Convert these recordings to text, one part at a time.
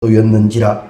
였는지라.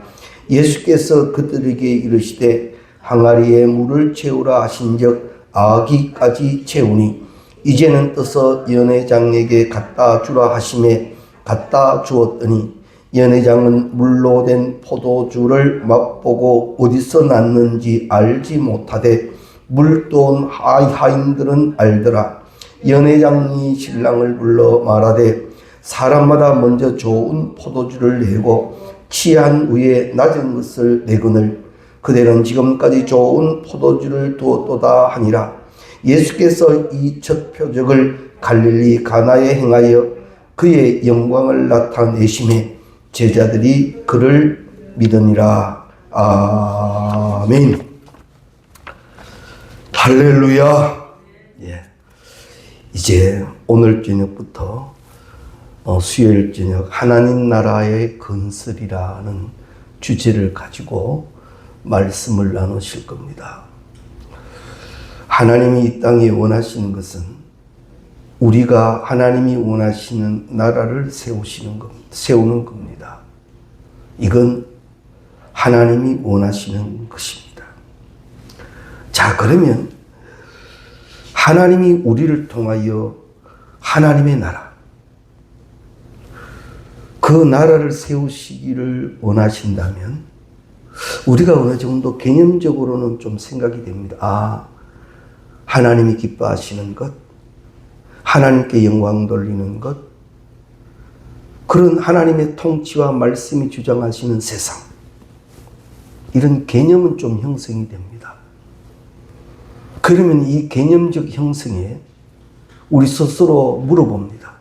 예수께서 그들에게 이르시되 항아리에 물을 채우라 하신즉 아기까지 채우니 이제는 떠서 연회장에게 갖다 주라 하심에 갖다 주었더니 연회장은 물로 된 포도주를 맛보고 어디서 났는지 알지 못하되 물돈 하인들은 알더라. 연회장이 신랑을 불러 말하되 사람마다 먼저 좋은 포도주를 내고 취한 후에 낮은 것을 내거늘 그대는 지금까지 좋은 포도주를 두었도다 하니라. 예수께서 이 첫 표적을 갈릴리 가나에 행하여 그의 영광을 나타내심에 제자들이 그를 믿으니라. 아멘. 할렐루야. 이제 오늘 저녁부터 수요일 저녁 하나님 나라의 건설이라는 주제를 가지고 말씀을 나누실 겁니다. 하나님이 이 땅에 원하시는 것은 우리가 하나님이 원하시는 나라를 세우는 겁니다. 이건 하나님이 원하시는 것입니다. 자, 그러면 하나님이 우리를 통하여 하나님의 나라, 그 나라를 세우시기를 원하신다면 우리가 어느 정도 개념적으로는 좀 생각이 됩니다. 하나님이 기뻐하시는 것, 하나님께 영광 돌리는 것, 그런 하나님의 통치와 말씀이 주장하시는 세상, 이런 개념은 좀 형성이 됩니다. 그러면 이 개념적 형성에 우리 스스로 물어봅니다.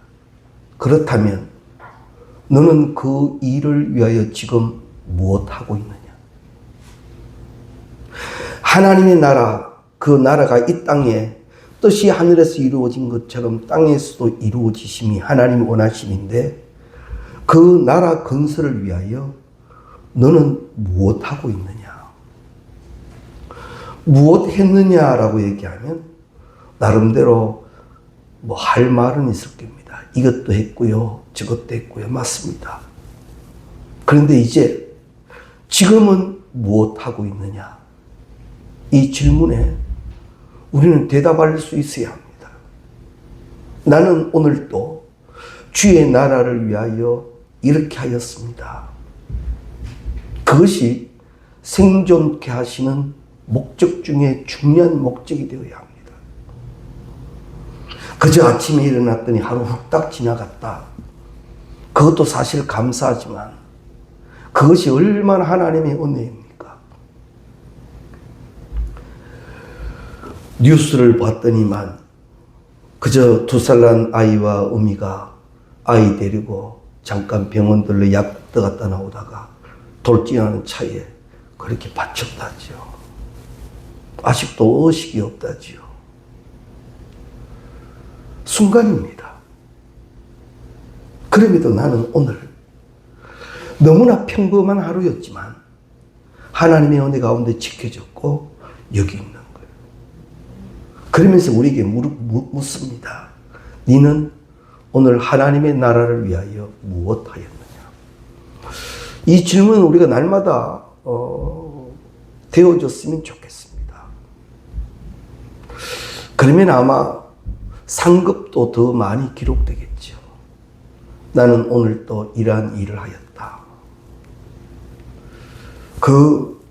그렇다면 너는 그 일을 위하여 지금 무엇하고 있느냐? 하나님의 나라, 그 나라가 이 땅에 뜻이 하늘에서 이루어진 것처럼 땅에서도 이루어지심이 하나님의 원하심인데 그 나라 건설을 위하여 너는 무엇하고 있느냐? 무엇 했느냐라고 얘기하면 나름대로 할 말은 있을 겁니다. 이것도 했고요, 저것도 했고요. 맞습니다. 그런데 이제 지금은 무엇하고 있느냐? 이 질문에 우리는 대답할 수 있어야 합니다. 나는 오늘도 주의 나라를 위하여 이렇게 하였습니다. 그것이 생존케 하시는 목적 중에 중요한 목적이 되어야 합니다. 그저 아침에 일어났더니 하루 훅딱 지나갔다. 그것도 사실 감사하지만 그것이 얼마나 하나님의 은혜입니까? 뉴스를 봤더니만 그저 2살 난 아이와 어미가 아이 데리고 잠깐 병원 들러 약 떠갔다 나오다가 돌진하는 차에 그렇게 바쳤다지요. 아직도 의식이 없다지요. 순간입니다. 그럼에도 나는 오늘 너무나 평범한 하루였지만 하나님의 은혜 가운데 지켜졌고 여기 있는 거예요. 그러면서 우리에게 묻습니다. 너는 오늘 하나님의 나라를 위하여 무엇하였느냐? 이 질문은 우리가 날마다 되어줬으면 좋겠습니다. 그러면 아마 상급도 더 많이 기록되겠죠. 나는 오늘 또 이러한 일을 하였다. 그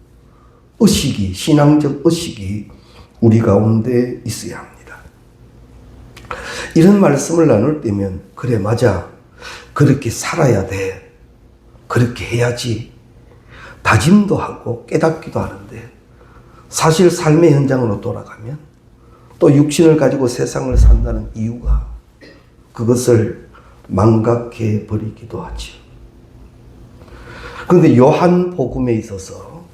의식이, 신앙적 의식이 우리 가운데 있어야 합니다. 이런 말씀을 나눌 때면 그래, 맞아, 그렇게 살아야 돼, 그렇게 해야지 다짐도 하고 깨닫기도 하는데 사실 삶의 현장으로 돌아가면 또 육신을 가지고 세상을 산다는 이유가 그것을 망각해 버리기도 하죠. 그런데 요한복음에 있어서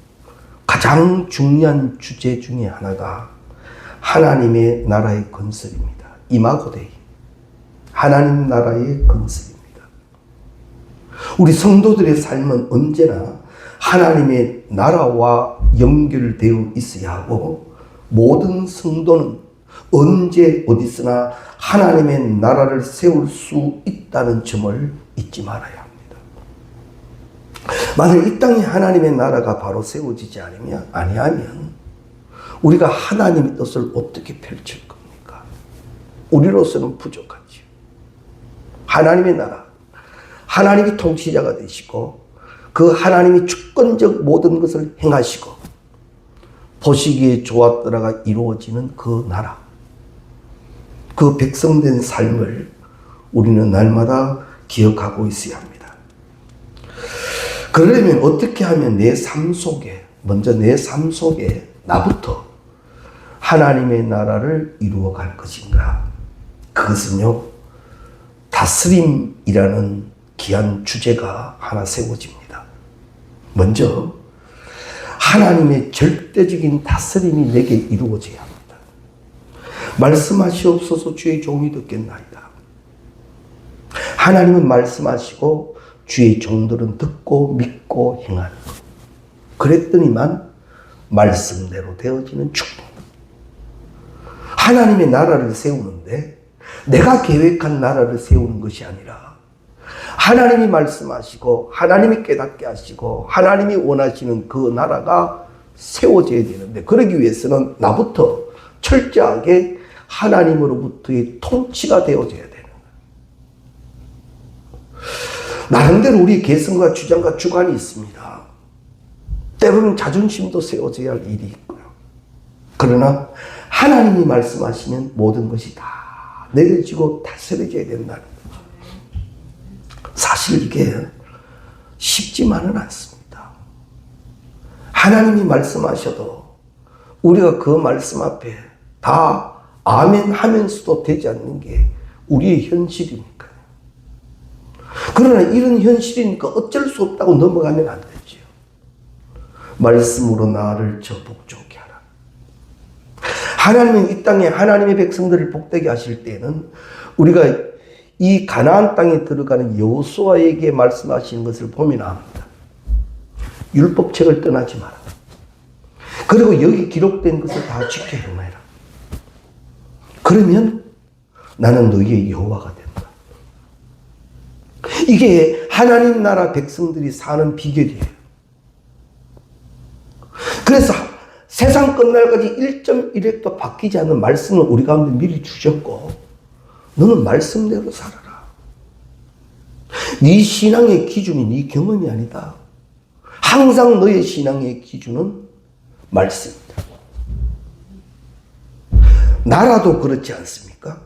가장 중요한 주제 중에 하나가 하나님의 나라의 건설입니다. 이마고데이, 하나님 나라의 건설입니다. 우리 성도들의 삶은 언제나 하나님의 나라와 연결되어 있어야 하고 모든 성도는 언제 어디서나 하나님의 나라를 세울 수 있다는 점을 잊지 말아야 합니다. 만약 이 땅에 하나님의 나라가 바로 세워지지 아니하면 우리가 하나님의 뜻을 어떻게 펼칠 겁니까? 우리로서는 부족하지요. 하나님의 나라, 하나님이 통치자가 되시고 그 하나님이 주권적 모든 것을 행하시고 보시기에 좋았더라가 이루어지는 그 나라, 그 백성된 삶을 우리는 날마다 기억하고 있어야 합니다. 그러려면 어떻게 하면 내 삶 속에, 먼저 내 삶 속에 나부터 하나님의 나라를 이루어갈 것인가? 그것은요, 다스림이라는 귀한 주제가 하나 세워집니다. 먼저 하나님의 절대적인 다스림이 내게 이루어져야 합니다. 말씀하시옵소서 주의 종이 듣겠나이다. 하나님은 말씀하시고 주의 종들은 듣고 믿고 행하는 것. 그랬더니만 말씀대로 되어지는 축복. 하나님의 나라를 세우는데 내가 계획한 나라를 세우는 것이 아니라 하나님이 말씀하시고 하나님이 깨닫게 하시고 하나님이 원하시는 그 나라가 세워져야 되는데, 그러기 위해서는 나부터 철저하게 하나님으로부터의 통치가 되어져야 되는 거예요. 나름대로 우리 개성과 주장과 주관이 있습니다. 때로는 자존심도 세워져야 할 일이 있고요. 그러나 하나님이 말씀하시면 모든 것이 다 내려지고 다스려져야 된다는 거죠. 사실 이게 쉽지만은 않습니다. 하나님이 말씀하셔도 우리가 그 말씀 앞에 다 아멘 하면서도 되지 않는 게 우리의 현실이니까요. 그러나 이런 현실이니까 어쩔 수 없다고 넘어가면 안 되죠. 말씀으로 나를 저 복종케 하라. 하나님은 이 땅에 하나님의 백성들을 복되게 하실 때는 우리가 이 가나안 땅에 들어가는 여호수아에게 말씀하시는 것을 보면 압니다. 율법책을 떠나지 마라. 그리고 여기 기록된 것을 다 지켜 행하라. 그러면 나는 너희의 여호와가 된다. 이게 하나님 나라 백성들이 사는 비결이에요. 그래서 세상 끝날까지 1.1획도 바뀌지 않는 말씀을 우리 가운데 미리 주셨고, 너는 말씀대로 살아라. 네 신앙의 기준이 네 경험이 아니다. 항상 너의 신앙의 기준은 말씀이다. 나라도 그렇지 않습니까?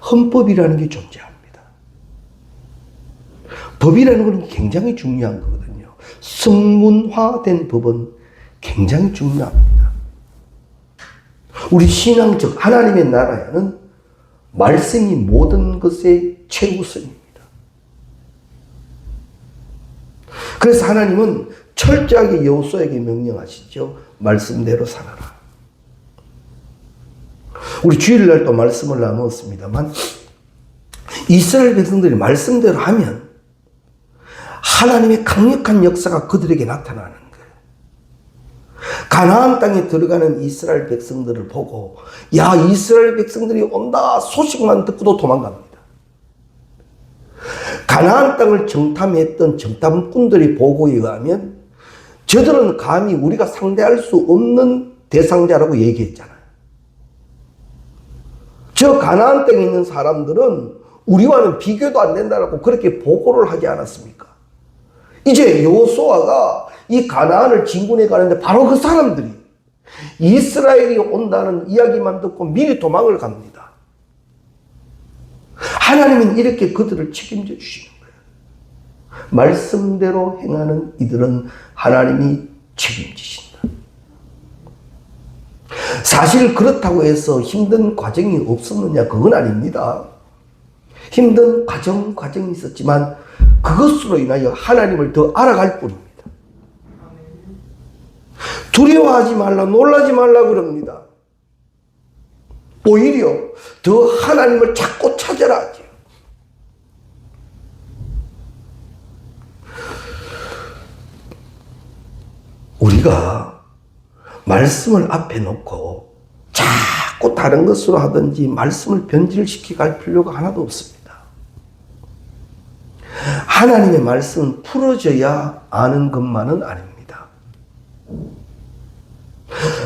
헌법이라는 게 존재합니다. 법이라는 건 굉장히 중요한 거거든요. 성문화된 법은 굉장히 중요합니다. 우리 신앙적 하나님의 나라에는 말씀이 모든 것의 최우선입니다. 그래서 하나님은 철저하게 여호수아에게 명령하시죠. 말씀대로 살아라. 우리 주일날 또 말씀을 나누었습니다만, 이스라엘 백성들이 말씀대로 하면 하나님의 강력한 역사가 그들에게 나타나는 거예요. 가나안 땅에 들어가는 이스라엘 백성들을 보고, 야, 이스라엘 백성들이 온다 소식만 듣고도 도망갑니다. 가나안 땅을 정탐했던 정탐꾼들의 보고에 의하면 저들은 감히 우리가 상대할 수 없는 대상자라고 얘기했잖아요. 저 가나안 땅에 있는 사람들은 우리와는 비교도 안 된다라고 그렇게 보고를 하지 않았습니까? 이제 여호수아가 이 가나안을 진군해 가는데 바로 그 사람들이 이스라엘이 온다는 이야기만 듣고 미리 도망을 갑니다. 하나님은 이렇게 그들을 책임져 주시는 거예요. 말씀대로 행하는 이들은 하나님이 책임지신다. 사실 그렇다고 해서 힘든 과정이 없었느냐? 그건 아닙니다. 힘든 과정이 있었지만 그것으로 인하여 하나님을 더 알아갈 뿐입니다. 두려워하지 말라, 놀라지 말라 그럽니다. 오히려 더 하나님을 찾고 찾아라 하죠. 우리가 말씀을 앞에 놓고 자꾸 다른 것으로 하든지 말씀을 변질시켜 갈 필요가 하나도 없습니다. 하나님의 말씀은 풀어져야 아는 것만은 아닙니다.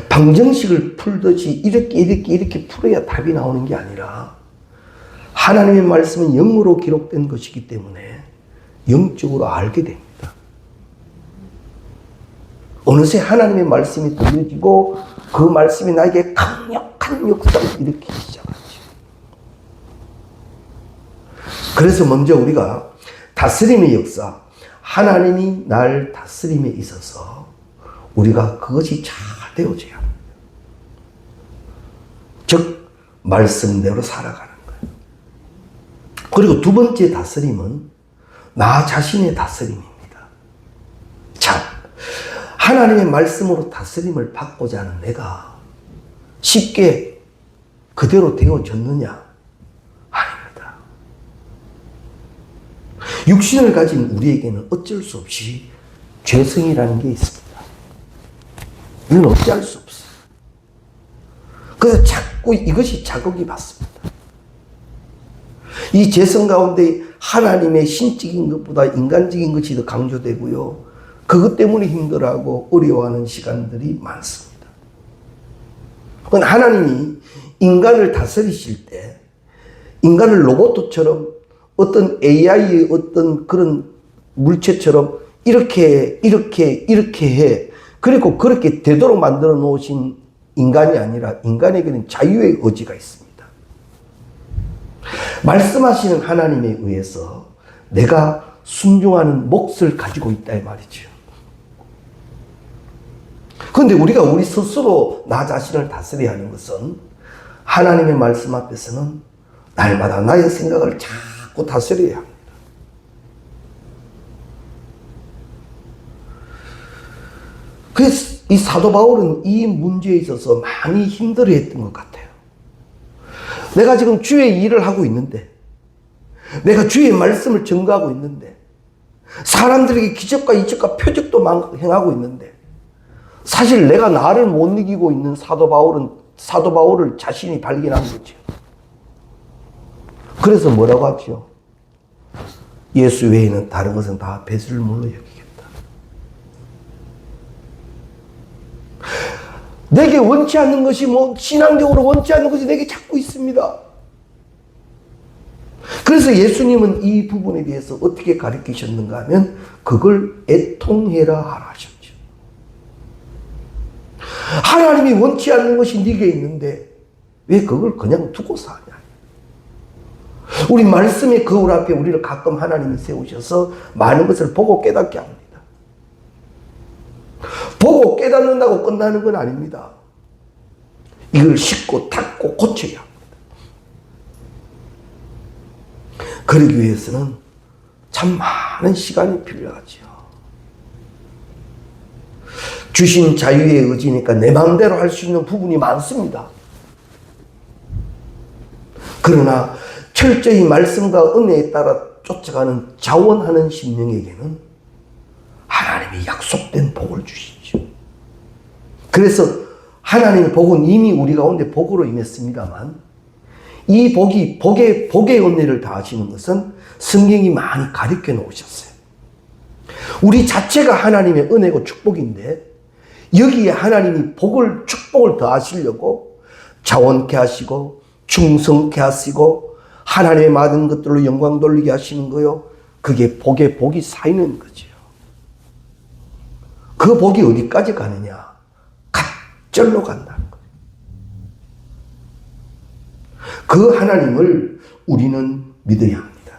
방정식을 풀듯이 이렇게 풀어야 답이 나오는 게 아니라 하나님의 말씀은 영으로 기록된 것이기 때문에 영적으로 알게 됩니다. 어느새 하나님의 말씀이 들려지고 그 말씀이 나에게 강력한 역사를 일으키기 시작하죠. 그래서 먼저 우리가 다스림의 역사, 하나님이 날 다스림에 있어서 우리가 그것이 잘 되어져야 합니다. 즉 말씀대로 살아가는 거예요. 그리고 두 번째 다스림은 나 자신의 다스림입니다. 자, 하나님의 말씀으로 다스림을 받고자 하는 내가 쉽게 그대로 되어졌느냐? 아닙니다. 육신을 가진 우리에게는 어쩔 수 없이 죄성이라는 게 있습니다. 이건 어찌할 수 없어요. 그래서 자꾸 이것이 자극이 받습니다. 이 죄성 가운데 하나님의 신적인 것보다 인간적인 것이 더 강조되고요. 그것 때문에 힘들어하고 어려워하는 시간들이 많습니다. 그건 하나님이 인간을 다스리실 때 인간을 로봇처럼 어떤 AI의 어떤 그런 물체처럼 이렇게 해. 그리고 그렇게 되도록 만들어 놓으신 인간이 아니라 인간에게는 자유의 의지가 있습니다. 말씀하시는 하나님에 의해서 내가 순종하는 몫을 가지고 있다 이 말이죠. 그런데 우리가 우리 스스로 나 자신을 다스려야 하는 것은 하나님의 말씀 앞에서는 날마다 나의 생각을 자꾸 다스려야 합니다. 그래서 이 사도 바울은 이 문제에 있어서 많이 힘들어했던 것 같아요. 내가 지금 주의 일을 하고 있는데, 내가 주의 말씀을 전가하고 있는데, 사람들에게 기적과 이적과 표적도 행하고 있는데, 사실 내가 나를 못 이기고 있는 사도 바울을 자신이 발견한 거죠. 그래서 뭐라고 하죠? 예수 외에는 다른 것은 다 배설물로 여기겠다. 내게 원치 않는 것이 신앙적으로 원치 않는 것이 내게 자꾸 있습니다. 그래서 예수님은 이 부분에 대해서 어떻게 가르치셨는가 하면 그걸 애통해라 하라 하셨죠. 하나님이 원치 않는 것이 네게 있는데 왜 그걸 그냥 두고 사냐. 우리 말씀의 거울 앞에 우리를 가끔 하나님이 세우셔서 많은 것을 보고 깨닫게 합니다. 보고 깨닫는다고 끝나는 건 아닙니다. 이걸 씻고 닦고 고쳐야 합니다. 그러기 위해서는 참 많은 시간이 필요하죠. 주신 자유의 의지니까 내 마음대로 할 수 있는 부분이 많습니다. 그러나 철저히 말씀과 은혜에 따라 쫓아가는 자원하는 심령에게는 하나님이 약속된 복을 주시죠. 그래서 하나님의 복은 이미 우리 가운데 복으로 임했습니다만 이 복의 은혜를 다하시는 것은 성경이 많이 가르쳐 놓으셨어요. 우리 자체가 하나님의 은혜고 축복인데 여기에 하나님이 축복을 더하시려고 자원케 하시고 충성케 하시고 하나님의 많은 것들로 영광 돌리게 하시는 거요. 그게 복이 쌓이는 거죠. 그 복이 어디까지 가느냐? 갑절로 간다는 거예요. 그 하나님을 우리는 믿어야 합니다.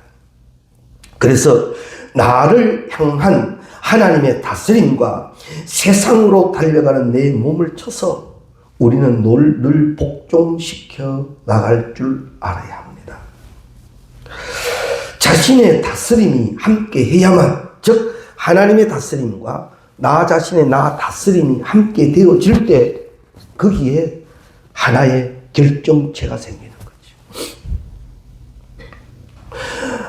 그래서 나를 향한 하나님의 다스림과 세상으로 달려가는 내 몸을 쳐서 우리는 늘 복종시켜 나갈 줄 알아야 합니다. 자신의 다스림이 함께 해야만, 즉 하나님의 다스림과 나 자신의 나 다스림이 함께 되어질 때 거기에 하나의 결정체가 생기는 거죠.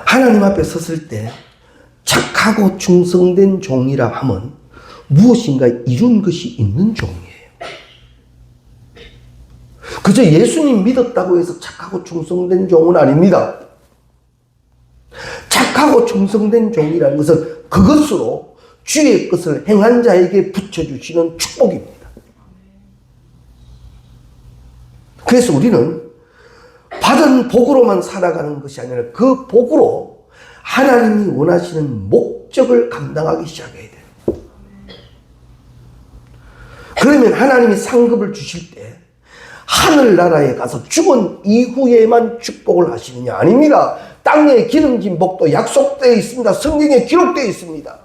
하나님 앞에 섰을 때 착하고 충성된 종이라 하면 무엇인가 이룬 것이 있는 종이에요. 그저 예수님 믿었다고 해서 착하고 충성된 종은 아닙니다. 착하고 충성된 종이라는 것은 그것으로 주의 것을 행한 자에게 붙여주시는 축복입니다. 그래서 우리는 받은 복으로만 살아가는 것이 아니라 그 복으로 하나님이 원하시는 목적을 감당하기 시작해야 돼요. 그러면 하나님이 상급을 주실 때 하늘나라에 가서 죽은 이후에만 축복을 하시느냐? 아닙니다. 땅에 기름진 복도 약속되어 있습니다. 성경에 기록되어 있습니다.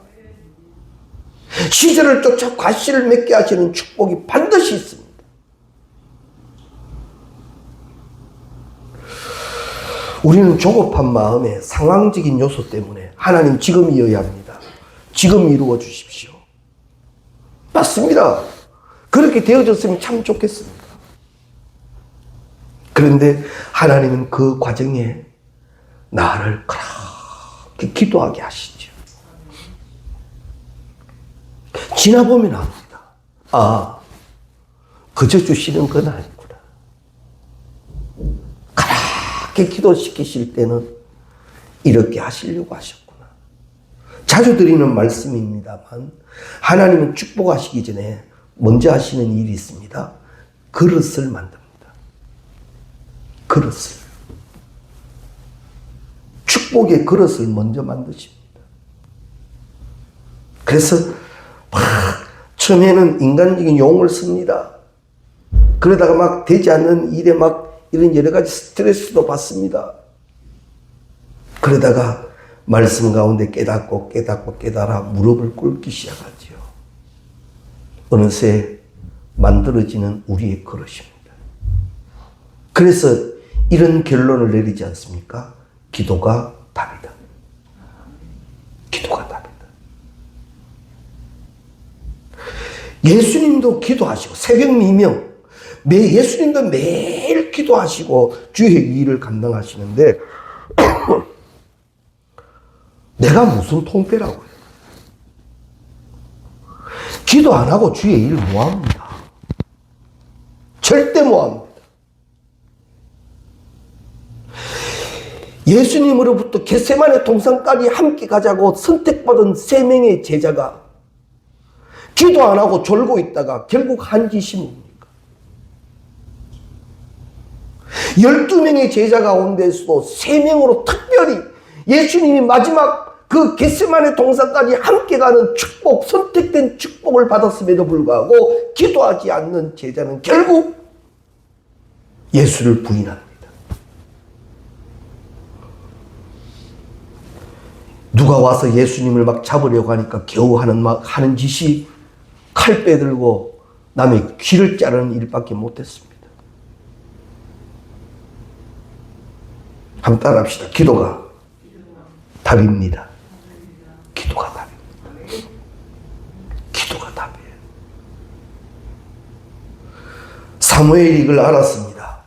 시절을 쫓아 과실을 맺게 하시는 축복이 반드시 있습니다. 우리는 조급한 마음에 상황적인 요소 때문에 하나님 지금이어야 합니다. 지금 이루어 주십시오. 맞습니다. 그렇게 되어졌으면 참 좋겠습니다. 그런데 하나님은 그 과정에 나를 그렇게 기도하게 하시죠. 지나보면 압니다. 아, 그저 주시는 건 아니구나. 그렇게 기도시키실 때는 이렇게 하시려고 하셨구나. 자주 드리는 말씀입니다만 하나님은 축복하시기 전에 먼저 하시는 일이 있습니다. 그릇을 만듭니다. 그릇을. 축복의 그릇을 먼저 만드십니다. 그래서 막 처음에는 인간적인 용을 씁니다. 그러다가 막 되지 않는 일에 막 이런 여러 가지 스트레스도 받습니다. 그러다가 말씀 가운데 깨닫고 깨달아 무릎을 꿇기 시작하죠. 어느새 만들어지는 우리의 그릇입니다. 그래서 이런 결론을 내리지 않습니까? 기도가 답이다. 기도가 답이다. 예수님도 기도하시고 새벽 미명 예수님도 매일 기도하시고 주의 일을 감당하시는데 내가 무슨 통폐라고요? 기도 안 하고 주의 일 뭐합니다? 절대 뭐합니다. 예수님으로부터 겟세마네 동산까지 함께 가자고 선택받은 3명의 제자가 기도 안 하고 졸고 있다가 결국 한 짓이 뭡니까? 12명의 제자 가운데서도 3명으로 특별히 예수님이 마지막 그 겟세마네 동산까지 함께 가는 축복, 선택된 축복을 받았음에도 불구하고 기도하지 않는 제자는 결국 예수를 부인합니다. 누가 와서 예수님을 막 잡으려고 하니까 겨우 하는 짓이 칼 빼들고 남의 귀를 자르는 일밖에 못했습니다. 한번 따라합시다. 기도가 답입니다. 기도가 답입니다. 기도가 답이에요. 사무엘이 이걸 알았습니다.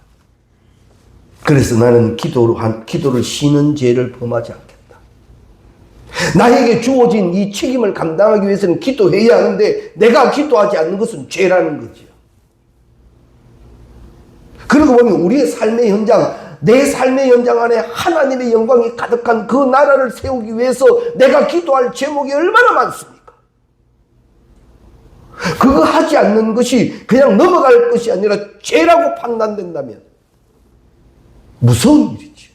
그래서 나는 기도를 쉬는 죄를 범하지 않겠다. 나에게 주어진 이 책임을 감당하기 위해서는 기도해야 하는데 내가 기도하지 않는 것은 죄라는 거죠. 그러고 보면 우리의 삶의 현장, 내 삶의 현장 안에 하나님의 영광이 가득한 그 나라를 세우기 위해서 내가 기도할 제목이 얼마나 많습니까? 그거 하지 않는 것이 그냥 넘어갈 것이 아니라 죄라고 판단된다면 무서운 일이죠.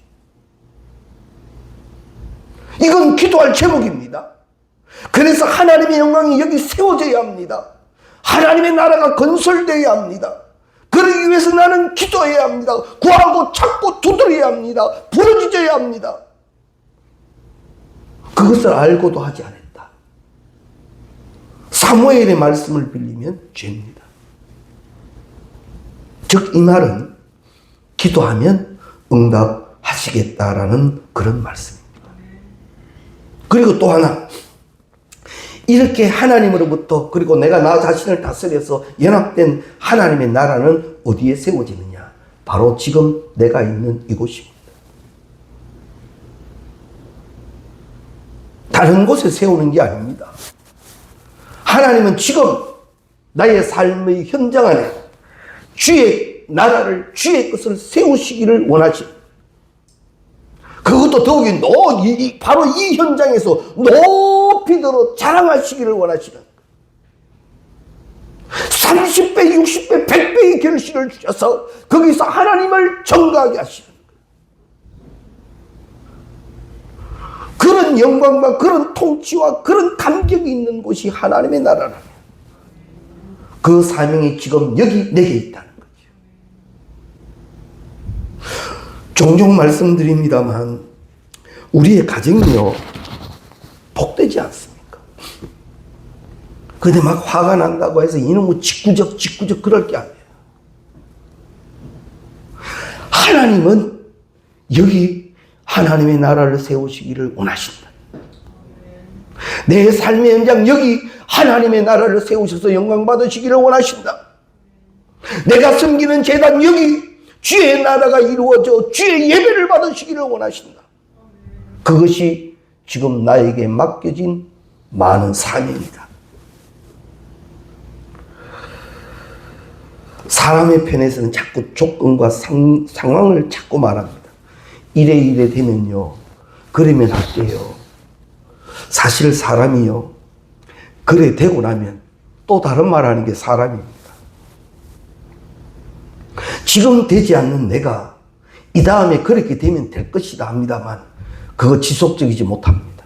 이건 기도할 제목입니다. 그래서 하나님의 영광이 여기 세워져야 합니다. 하나님의 나라가 건설되어야 합니다. 그러기 위해서 나는 기도해야 합니다. 구하고 찾고 두드려야 합니다. 부르짖어야 합니다. 그것을 알고도 하지 않았다. 사무엘의 말씀을 빌리면 죄입니다. 즉 이 말은 기도하면 응답하시겠다라는 그런 말씀입니다. 그리고 또 하나, 이렇게 하나님으로부터 그리고 내가 나 자신을 다스려서 연합된 하나님의 나라는 어디에 세워지느냐? 바로 지금 내가 있는 이곳입니다. 다른 곳에 세우는 게 아닙니다. 하나님은 지금 나의 삶의 현장 안에 주의 나라를, 주의 것을 세우시기를 원하십니다. 그것도 더욱이 바로 이 현장에서 높이 들어 자랑하시기를 원하시는 30배, 60배, 100배의 결실을 주셔서 거기서 하나님을 전가하게 하시는 그런 영광과 그런 통치와 그런 감격이 있는 곳이 하나님의 나라라면 그 사명이 지금 여기 내게 있다는 거죠. 종종 말씀드립니다만 우리의 가정이요 복되지 않습니까? 근데 막 화가 난다고 해서 이놈의 직구적 그럴 게 아니에요. 하나님은 여기 하나님의 나라를 세우시기를 원하신다. 내 삶의 현장 여기 하나님의 나라를 세우셔서 영광 받으시기를 원하신다. 내가 섬기는 제단 여기 주의 나라가 이루어져 주의 예배를 받으시기를 원하신다. 그것이 지금 나에게 맡겨진 많은 사명이다. 사람의 편에서는 자꾸 조건과 상황을 자꾸 말합니다. 이래 되면요. 그러면 할게요. 사실 사람이요. 그래 되고 나면 또 다른 말 하는 게 사람입니다. 지금 되지 않는 내가 이 다음에 그렇게 되면 될 것이다 합니다만 그거 지속적이지 못합니다.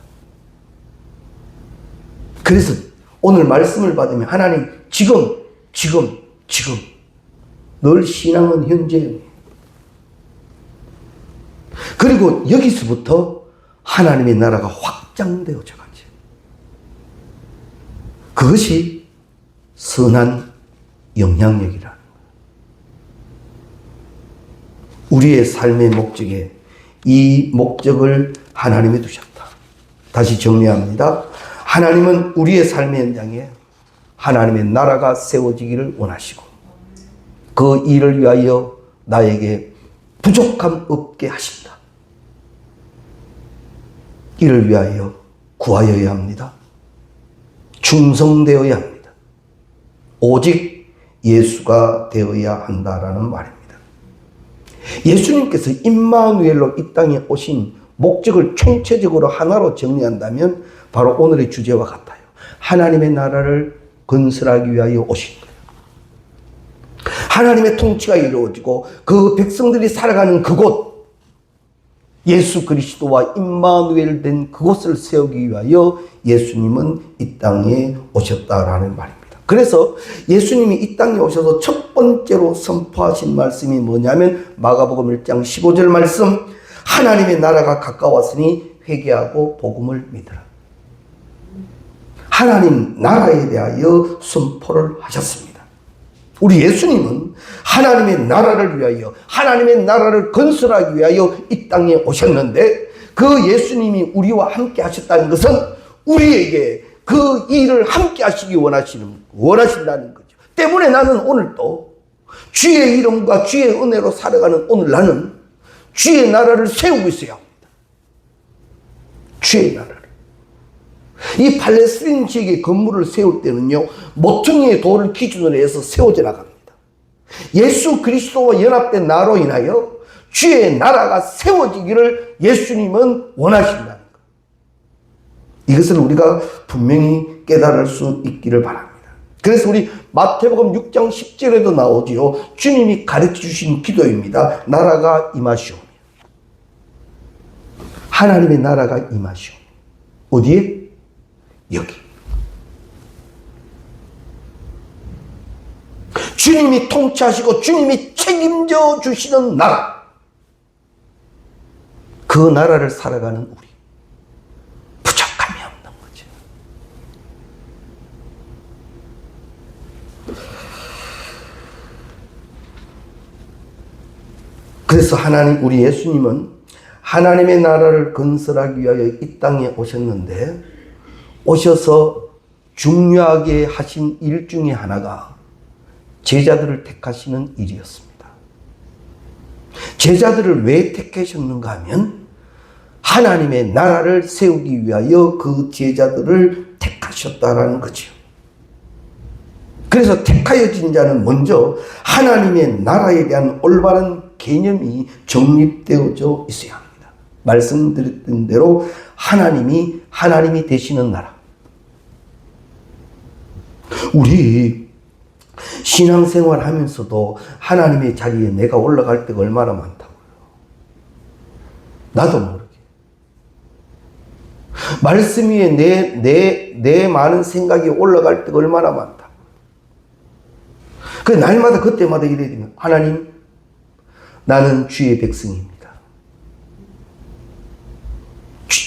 그래서 오늘 말씀을 받으면 하나님 지금 늘 신앙은 현재예요. 그리고 여기서부터 하나님의 나라가 확장되어져 가죠. 그것이 선한 영향력이라는 거예요. 우리의 삶의 목적에 이 목적을 하나님이 두셨다. 다시 정리합니다. 하나님은 우리의 삶의 현장에 하나님의 나라가 세워지기를 원하시고 그 일을 위하여 나에게 부족함 없게 하신다. 이를 위하여 구하여야 합니다. 충성되어야 합니다. 오직 예수가 되어야 한다라는 말입니다. 예수님께서 임마누엘로 이 땅에 오신 목적을 총체적으로 하나로 정리한다면 바로 오늘의 주제와 같아요. 하나님의 나라를 건설하기 위하여 오신 거예요. 하나님의 통치가 이루어지고 그 백성들이 살아가는 그곳, 예수 그리스도와 임마누엘 된 그곳을 세우기 위하여 예수님은 이 땅에 오셨다라는 말입니다. 그래서 예수님이 이 땅에 오셔서 첫 번째로 선포하신 말씀이 뭐냐면 마가복음 1장 15절 말씀, 하나님의 나라가 가까웠으니 회개하고 복음을 믿으라. 하나님 나라에 대하여 선포를 하셨습니다. 우리 예수님은 하나님의 나라를 위하여 하나님의 나라를 건설하기 위하여 이 땅에 오셨는데 그 예수님이 우리와 함께 하셨다는 것은 우리에게 그 일을 함께 하시기 원하신다는 거죠. 때문에 나는 오늘도 주의 이름과 주의 은혜로 살아가는 오늘 나는 주의 나라를 세우고 있어야 합니다. 주의 나라를. 이 팔레스타인 지역의 건물을 세울 때는요, 모퉁이의 돌을 기준으로 해서 세워져 나갑니다. 예수 그리스도와 연합된 나로 인하여 주의 나라가 세워지기를 예수님은 원하신다는 것. 이것을 우리가 분명히 깨달을 수 있기를 바랍니다. 그래서 우리 마태복음 6장 10절에도 나오지요. 주님이 가르쳐 주신 기도입니다. 나라가 임하시오며. 하나님의 나라가 임하시오며. 어디에? 여기. 주님이 통치하시고 주님이 책임져 주시는 나라. 그 나라를 살아가는 우리. 부족함이 없는 거죠. 그래서 하나님, 우리 예수님은 하나님의 나라를 건설하기 위하여 이 땅에 오셨는데 오셔서 중요하게 하신 일 중에 하나가 제자들을 택하시는 일이었습니다. 제자들을 왜 택하셨는가 하면 하나님의 나라를 세우기 위하여 그 제자들을 택하셨다라는 거죠. 그래서 택하여진 자는 먼저 하나님의 나라에 대한 올바른 개념이 정립되어져 있어야 합니다. 말씀드렸던 대로 하나님이 되시는 나라. 우리 신앙생활 하면서도 하나님의 자리에 내가 올라갈 때가 얼마나 많다고요. 나도 모르게. 말씀 위에 내 많은 생각이 올라갈 때가 얼마나 많다. 그 날마다 그때마다 이래야 되면 하나님, 나는 주의 백성입니다.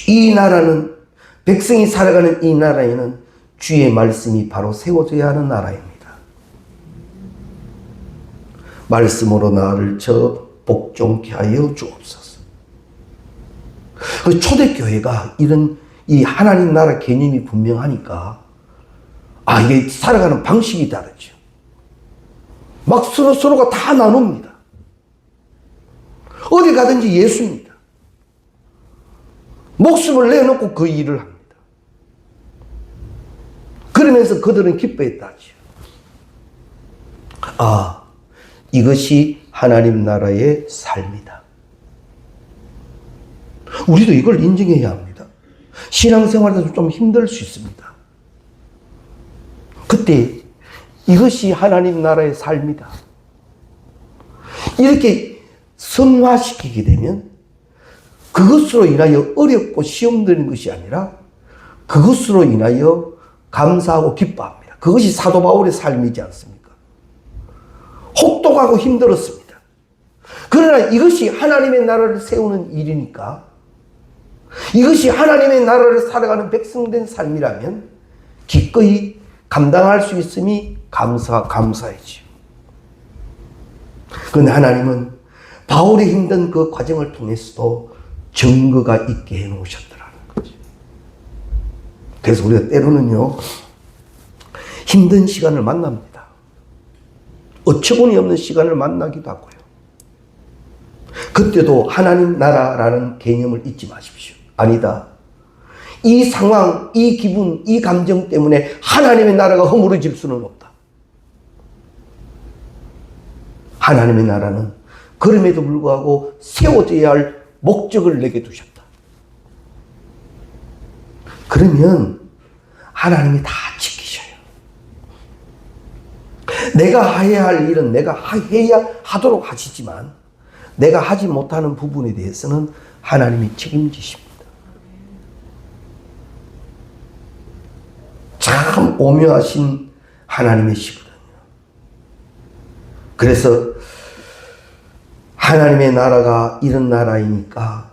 이 나라는, 백성이 살아가는 이 나라에는 주의 말씀이 바로 세워져야 하는 나라입니다. 말씀으로 나를 복종케 하여 주옵소서. 그 초대교회가 이 하나님 나라 개념이 분명하니까, 이게 살아가는 방식이 다르죠. 막 서로가 다 나눕니다. 어디 가든지 예수입니다. 목숨을 내놓고 그 일을 합니다. 그러면서 그들은 기뻐했다죠. 이것이 하나님 나라의 삶이다. 우리도 이걸 인정해야 합니다. 신앙생활에서 좀 힘들 수 있습니다. 그때 이것이 하나님 나라의 삶이다. 이렇게 성화시키게 되면 그것으로 인하여 어렵고 시험 드는 것이 아니라 그것으로 인하여 감사하고 기뻐합니다. 그것이 사도 바울의 삶이지 않습니까? 혹독하고 힘들었습니다. 그러나 이것이 하나님의 나라를 세우는 일이니까, 이것이 하나님의 나라를 살아가는 백성된 삶이라면 기꺼이 감당할 수 있음이 감사이지요. 그런데 하나님은 바울의 힘든 그 과정을 통해서도 증거가 있게 해놓으셨더라는 거죠. 그래서 우리가 때로는요, 힘든 시간을 만납니다. 어처구니 없는 시간을 만나기도 하고요. 그때도 하나님 나라라는 개념을 잊지 마십시오. 아니다. 이 상황, 이 기분, 이 감정 때문에 하나님의 나라가 허물어질 수는 없다. 하나님의 나라는 그럼에도 불구하고 세워져야 할 목적을 내게 두셨다. 그러면 하나님이 다 지키셔요. 내가 해야 할 일은 내가 해야 하도록 하시지만 내가 하지 못하는 부분에 대해서는 하나님이 책임지십니다. 참 오묘하신 하나님의 시거든요. 그래서 하나님의 나라가 이런 나라이니까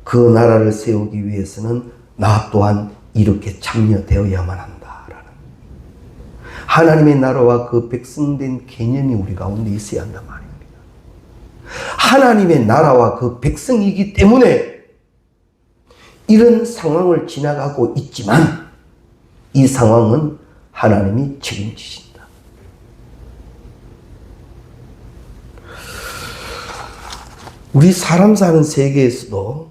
그 나라를 세우기 위해서는 나 또한 이렇게 참여되어야만 한다라는 하나님의 나라와 그 백성된 개념이 우리 가운데 있어야 한단 말입니다. 하나님의 나라와 그 백성이기 때문에 이런 상황을 지나가고 있지만 이 상황은 하나님이 책임지신다. 우리 사람 사는 세계에서도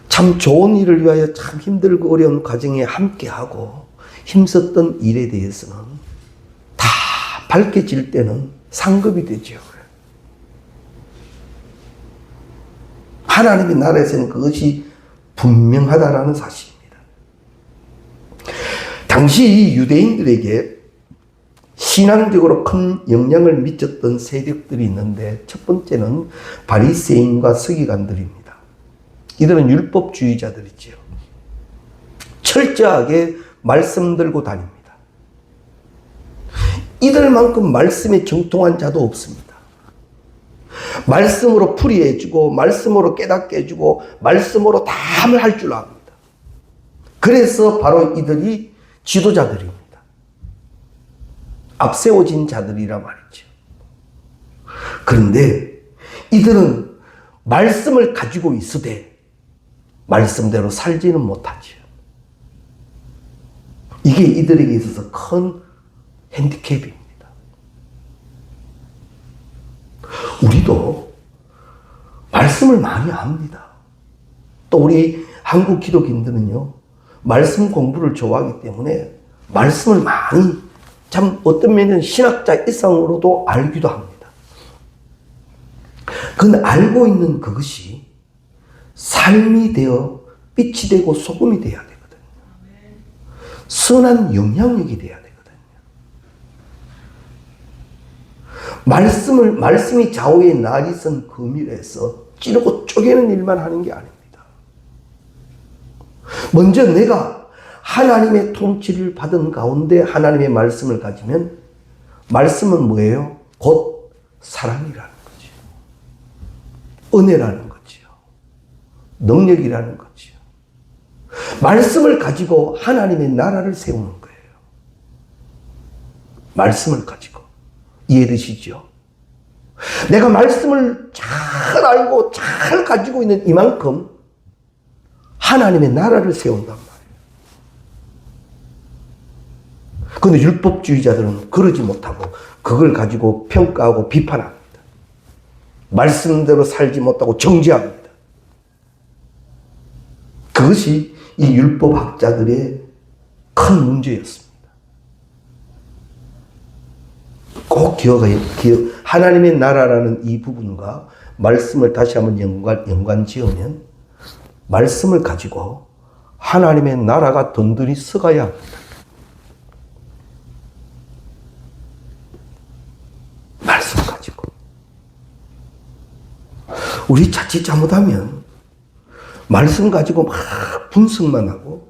참 좋은 일을 위하여 참 힘들고 어려운 과정에 함께하고 힘썼던 일에 대해서는 다 밝혀질 때는 상급이 되죠. 하나님의 나라에서는 그것이 분명하다라는 사실입니다. 당시 유대인들에게 신앙적으로 큰 영향을 미쳤던 세력들이 있는데 첫 번째는 바리새인과 서기관들입니다. 이들은 율법주의자들이지요. 철저하게 말씀 들고 다닙니다. 이들만큼 말씀에 정통한 자도 없습니다. 말씀으로 풀이해주고 말씀으로 깨닫게 해주고 말씀으로 다 할 줄 압니다. 그래서 바로 이들이 지도자들입니다. 앞세워진 자들이라 말이죠. 그런데 이들은 말씀을 가지고 있으되 말씀대로 살지는 못하죠. 이게 이들에게 있어서 큰 핸디캡입니다. 우리도 말씀을 많이 합니다. 또 우리 한국 기독인들은요, 말씀 공부를 좋아하기 때문에 말씀을 많이 참 어떤 면에는 신학자 이상으로도 알기도 합니다. 그런데 알고 있는 그것이 삶이 되어 빛이 되고 소금이 되어야 되거든요. 선한 영향력이 되어야 되거든요. 말씀이 좌우에 날이 선 그물에서 찌르고 쪼개는 일만 하는 게 아닙니다. 먼저 내가 하나님의 통치를 받은 가운데 하나님의 말씀을 가지면 말씀은 뭐예요? 곧 사랑이라는 거죠. 은혜라는 거죠. 능력이라는 거죠. 말씀을 가지고 하나님의 나라를 세우는 거예요. 말씀을 가지고. 이해되시죠? 내가 말씀을 잘 알고 잘 가지고 있는 이만큼 하나님의 나라를 세운단 말이에요. 그런데 율법주의자들은 그러지 못하고 그걸 가지고 평가하고 비판합니다. 말씀대로 살지 못하고 정죄합니다. 그것이 이 율법학자들의 큰 문제였습니다. 꼭 하나님의 나라라는 이 부분과 말씀을 다시 한번 연관 지으면 말씀을 가지고 하나님의 나라가 든든히 서가야 합니다. 말씀 가지고. 우리 자칫 잘못하면 말씀 가지고 막 분석만 하고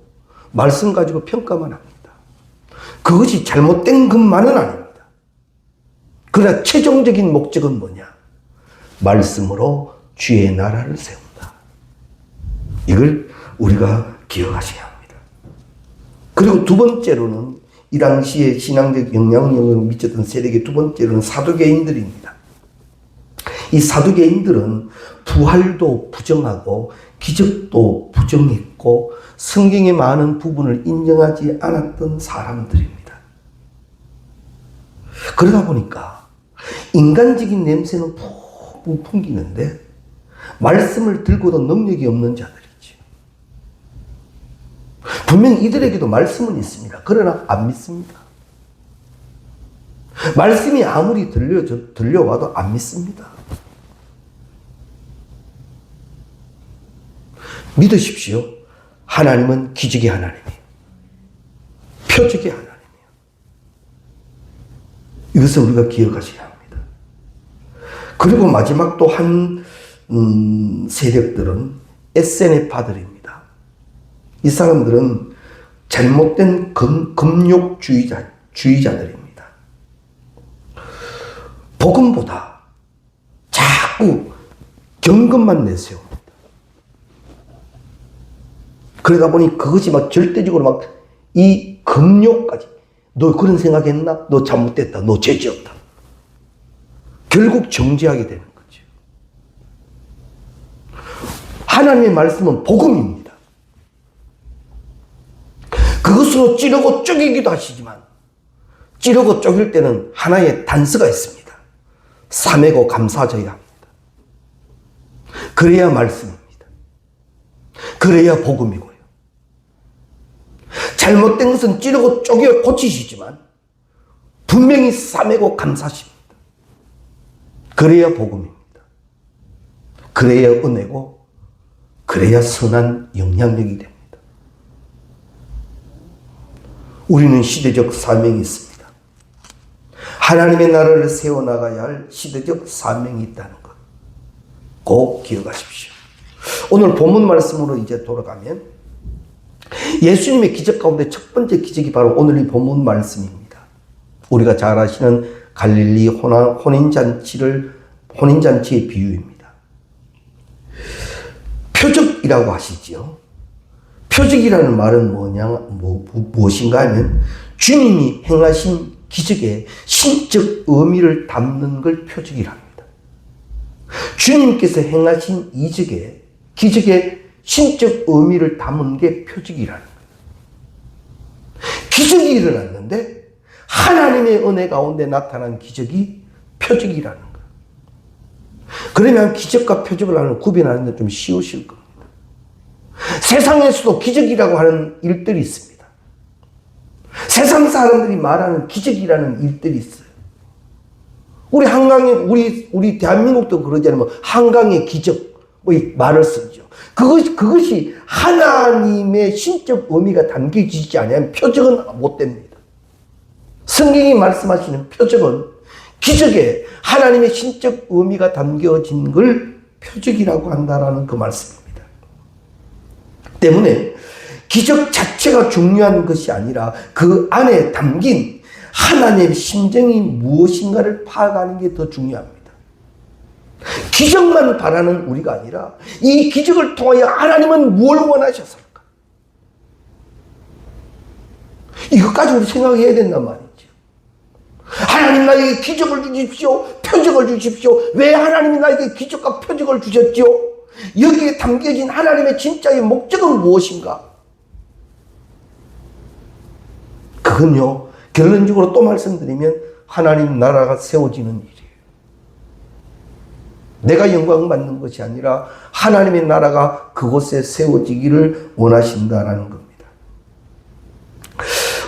말씀 가지고 평가만 합니다. 그것이 잘못된 것만은 아닙니다. 그러나 최종적인 목적은 뭐냐? 말씀으로 주의 나라를 세운다. 이걸 우리가 기억하셔야 합니다. 그리고 두 번째로는 이 당시에 신앙적 영향력을 미쳤던 세력의 두 번째로는 사두개인들입니다. 이 사두개인들은 부활도 부정하고 기적도 부정했고 성경의 많은 부분을 인정하지 않았던 사람들입니다. 그러다 보니까 인간적인 냄새는 푹 풍기는데 말씀을 들고도 능력이 없는 자들이죠. 분명 이들에게도 말씀은 있습니다. 그러나 안 믿습니다. 말씀이 아무리 들려와도 안 믿습니다. 믿으십시오. 하나님은 기적의 하나님이에요. 표적의 하나님이에요. 이것을 우리가 기억하셔야 합니다. 그리고 마지막 또 한 세력들은 에세네파들입니다. 이 사람들은 잘못된 금욕주의자들입니다. 복음보다 자꾸 경건만 내세웁니다. 그러다 보니 그것이 막 절대적으로 막 이 금욕까지, 너 그런 생각했나? 너 잘못됐다. 너 죄지었다. 결국 정죄하게 되는 거죠. 하나님의 말씀은 복음입니다. 그것으로 찌르고 쪼개기도 하시지만 찌르고 쪼갤 때는 하나의 단서가 있습니다. 삼회고 감사져야 합니다. 그래야 말씀입니다. 그래야 복음이고요. 잘못된 것은 찌르고 쪼개 고치시지만 분명히 삼회고 감사십니다. 그래야 복음입니다. 그래야 은혜고 그래야 선한 영향력이 됩니다. 우리는 시대적 사명이 있습니다. 하나님의 나라를 세워나가야 할 시대적 사명이 있다는 것 꼭 기억하십시오. 오늘 본문 말씀으로 이제 돌아가면 예수님의 기적 가운데 첫 번째 기적이 바로 오늘 이 본문 말씀입니다. 우리가 잘 아시는 갈릴리 혼인잔치의 비유입니다. 표적이라고 하시지요. 표적이라는 말은 무엇인가 하면 주님이 행하신 기적의 신적 의미를 담는 걸 표적이라 합니다. 주님께서 행하신 기적의 신적 의미를 담은 게 표적이라는 거예요. 기적이 일어났는데 하나님의 은혜 가운데 나타난 기적이 표적이라는 거예요. 그러면 기적과 표적을 하는 구별하는 데 좀 쉬우실 겁니다. 세상에서도 기적이라고 하는 일들이 있습니다. 세상 사람들이 말하는 기적이라는 일들이 있어요. 우리 대한민국도 그러지 않으면 한강의 기적, 이 말을 쓰죠. 그것이 하나님의 신적 의미가 담겨지지 않으면 표적은 못 됩니다. 성경이 말씀하시는 표적은 기적에 하나님의 신적 의미가 담겨진 걸 표적이라고 한다라는 그 말씀입니다. 때문에 기적 자체가 중요한 것이 아니라 그 안에 담긴 하나님의 심정이 무엇인가를 파악하는 게 더 중요합니다. 기적만 바라는 우리가 아니라 이 기적을 통하여 하나님은 무엇을 원하셨을까? 이것까지 우리 생각해야 된단 말이죠. 하나님 나에게 기적을 주십시오. 표적을 주십시오. 왜 하나님이 나에게 기적과 표적을 주셨지요? 여기에 담겨진 하나님의 진짜의 목적은 무엇인가? 그건요, 결론적으로 또 말씀드리면 하나님 나라가 세워지는 일이에요. 내가 영광 받는 것이 아니라 하나님의 나라가 그곳에 세워지기를 원하신다라는 겁니다.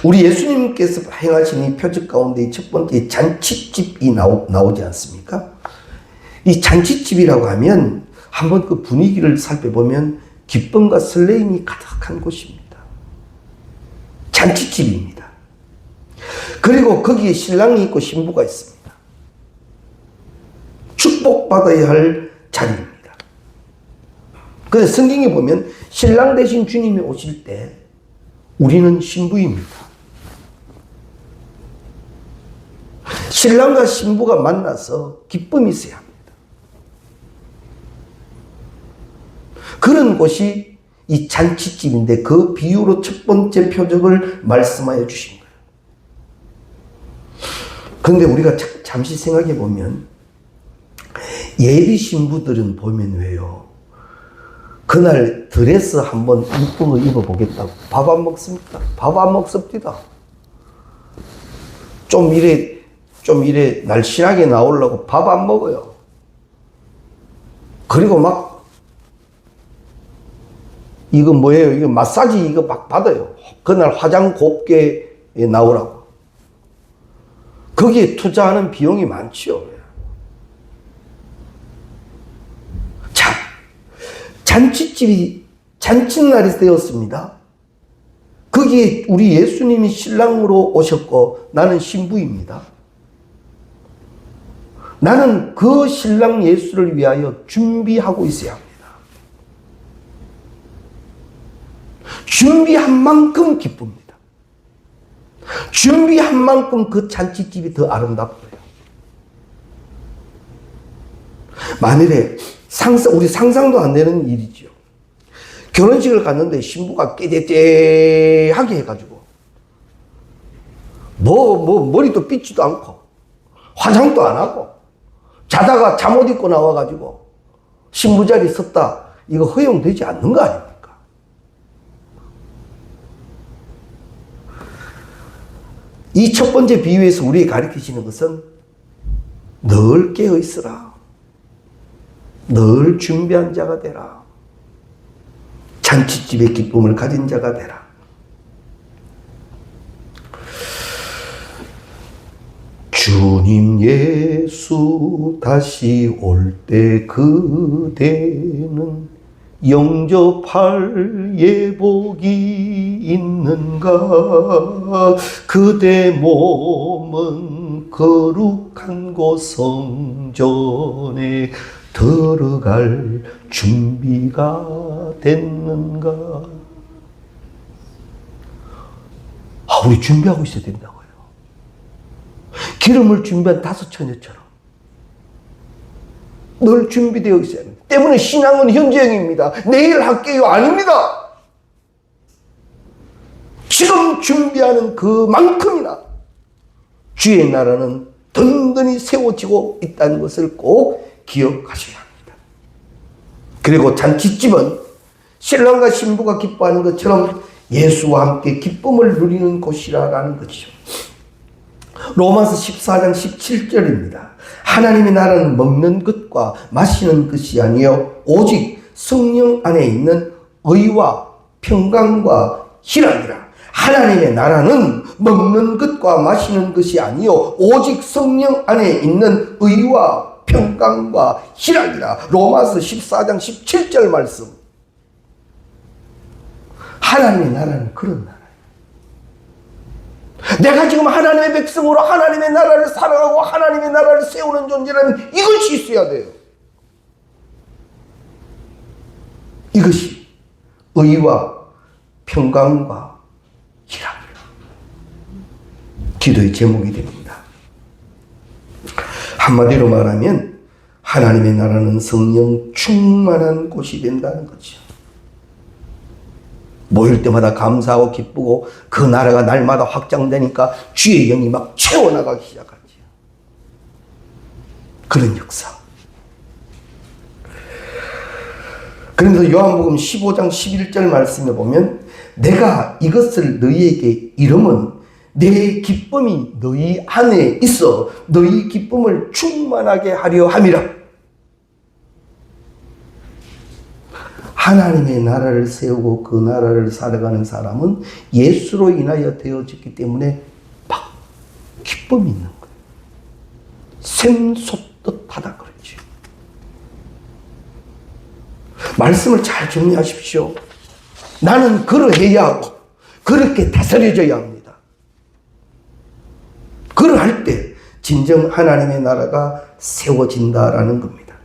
우리 예수님께서 행하신 이 표적 가운데 첫 번째 잔치집이 나오지 않습니까? 이 잔치집이라고 하면 한번 그 분위기를 살펴보면 기쁨과 설레임이 가득한 곳입니다. 잔치집입니다. 그리고 거기에 신랑이 있고 신부가 있습니다. 축복받아야 할 자리입니다. 그래서 성경에 보면 신랑 대신 주님이 오실 때 우리는 신부입니다. 신랑과 신부가 만나서 기쁨이 있어야 합니다. 그런 곳이 이 잔치집인데 그 비유로 첫 번째 표적을 말씀하여 주신 거예요. 그런데 우리가 잠시 생각해 보면 예비 신부들은 보면 왜요? 그날 드레스 한번 이쁜 거 입어보겠다고 밥 안 먹습니까? 밥 안 먹습니다. 좀 이래 날씬하게 나오려고 밥 안 먹어요. 그리고 막 이거 뭐예요? 이거 마사지 이거 막 받아요. 그날 화장 곱게 나오라고. 거기에 투자하는 비용이 많지요. 자, 잔칫날이 되었습니다. 거기에 우리 예수님이 신랑으로 오셨고 나는 신부입니다. 나는 그 신랑 예수를 위하여 준비하고 있어야 합니다. 준비한 만큼 기쁩니다. 준비한 만큼 그 잔치집이 더 아름답고요. 만일에 우리 상상도 안 되는 일이죠. 결혼식을 갔는데 신부가 깨대대하게 해가지고 머리도 빗지도 않고 화장도 안 하고 자다가 잠옷 입고 나와가지고 신부 자리에 섰다. 이거 허용되지 않는 거 아닙니까? 이 첫 번째 비유에서 우리에게 가르치시는 것은 늘 깨어 있으라. 늘 준비한 자가 되라. 잔치집의 기쁨을 가진 자가 되라. 주님 예수 다시 올 때 그대는 영접할 예복이 있는가? 그대 몸은 거룩한 곳 성전에 들어갈 준비가 됐는가? 우리 준비하고 있어야 된다고요. 기름을 준비한 다섯 처녀처럼 늘 준비되어 있어야 합니다. 때문에 신앙은 현재형입니다. 내일 할게요. 아닙니다. 지금 준비하는 그만큼이나 주의 나라는 든든히 세워지고 있다는 것을 꼭 기억하셔야 합니다. 그리고 잔치집은 신랑과 신부가 기뻐하는 것처럼 예수와 함께 기쁨을 누리는 곳이라는 것이죠. 로마서 14장 17절입니다. 하나님의 나라는 먹는 것과 마시는 것이 아니요 오직 성령 안에 있는 의와 평강과 희락이라. 하나님의 나라는 먹는 것과 마시는 것이 아니요 오직 성령 안에 있는 의와 평강과 희락이라. 로마서 14장 17절 말씀. 하나님의 나라는 그런 나라예요. 내가 지금 하나님의 백성으로 하나님의 나라를 살아가고 하나님의 나라를 세우는 존재라면 이것이 있어야 돼요. 이것이 의와 평강과 희락이에요. 기도의 제목이 됩니다. 한마디로 말하면 하나님의 나라는 성령 충만한 곳이 된다는 거죠. 모일 때마다 감사하고 기쁘고 그 나라가 날마다 확장되니까 주의 영이 막 채워나가기 시작하죠. 그런 역사. 그래서 요한복음 15장 11절 말씀에 보면 내가 이것을 너희에게 이름은 내 기쁨이 너희 안에 있어 너희 기쁨을 충만하게 하려 함이라. 하나님의 나라를 세우고 그 나라를 살아가는 사람은 예수로 인하여 되어졌기 때문에 막 기쁨이 있는 거예요. 샘솟듯하다 그러지. 말씀을 잘 정리하십시오. 나는 그러해야 하고 그렇게 다스려져야 합니다. 그러할 때 진정 하나님의 나라가 세워진다라는 겁니다.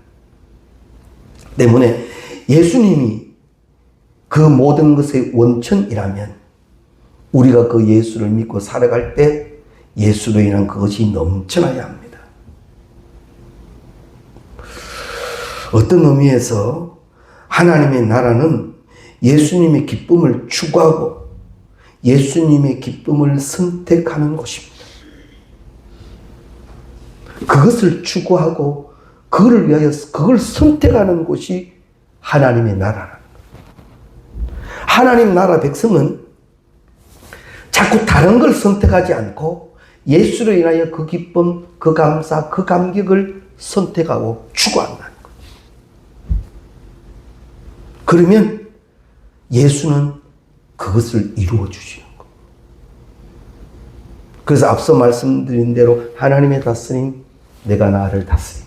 때문에 예수님이 그 모든 것의 원천이라면 우리가 그 예수를 믿고 살아갈 때 예수로 인한 그것이 넘쳐나야 합니다. 어떤 의미에서 하나님의 나라는 예수님의 기쁨을 추구하고 예수님의 기쁨을 선택하는 것입니다. 그것을 추구하고 그를 위하여 그걸 선택하는 곳이 하나님의 나라라는 거예요. 하나님 나라 백성은 자꾸 다른 걸 선택하지 않고 예수로 인하여 그 기쁨, 그 감사, 그 감격을 선택하고 추구한다는 거예요. 그러면 예수는 그것을 이루어 주시는 거예요. 그래서 앞서 말씀드린 대로 하나님의 다스림, 내가 나를 다스림.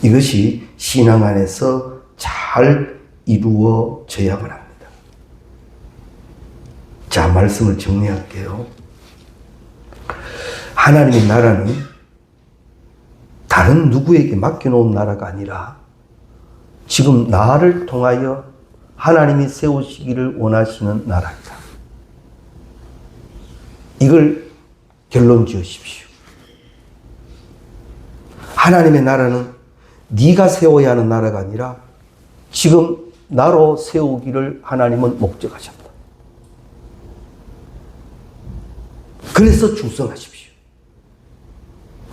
이것이 신앙 안에서 잘 이루어져야만 합니다. 자, 말씀을 정리할게요. 하나님의 나라는 다른 누구에게 맡겨놓은 나라가 아니라 지금 나를 통하여 하나님이 세우시기를 원하시는 나라이다. 이걸 결론 지으십시오. 하나님의 나라는 네가 세워야 하는 나라가 아니라 지금 나로 세우기를 하나님은 목적하셨다. 그래서 충성하십시오.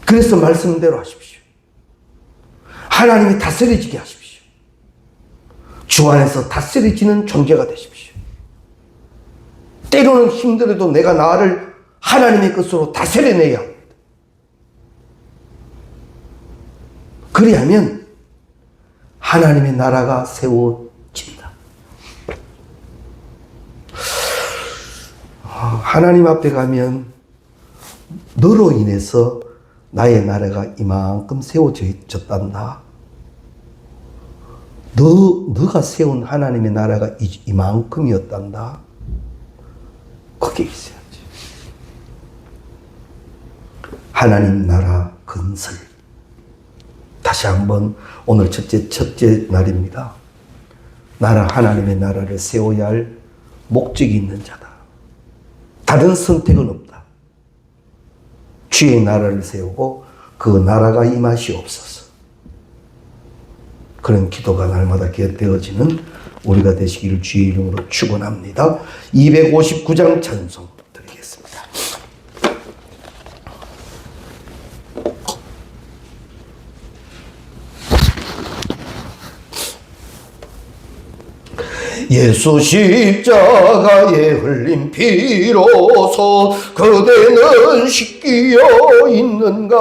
그래서 말씀대로 하십시오. 하나님이 다스려지게 하십시오. 주 안에서 다스려지는 존재가 되십시오. 때로는 힘들어도 내가 나를 하나님의 것으로 다스려내야 합니다. 그리하면 하나님의 나라가 세워진다. 하나님 앞에 가면 너로 인해서 나의 나라가 이만큼 세워졌단다. 너가 세운 하나님의 나라가 이만큼이었단다. 그게 있어야지. 하나님 나라 건설. 다시 한번 오늘 첫째 날입니다. 나라 하나님의 나라를 세워야 할 목적이 있는 자다. 다른 선택은 없다. 주의 나라를 세우고 그 나라가 임하시옵소서. 그런 기도가 날마다 되어지는 우리가 되시기를 주의 이름으로 축원합니다. 259장 찬송 드리겠습니다. 예수 십자가에 흘린 피로서 그대는 씻기어 있는가.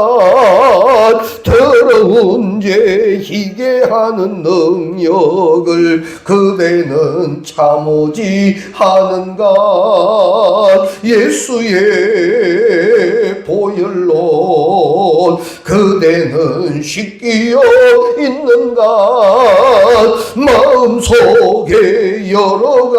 더러운 죄 희게 하는 능력을 그대는 참오지 하는가. 예수의 보혈로 그대는 씻기어 있는가. 마음속에 여러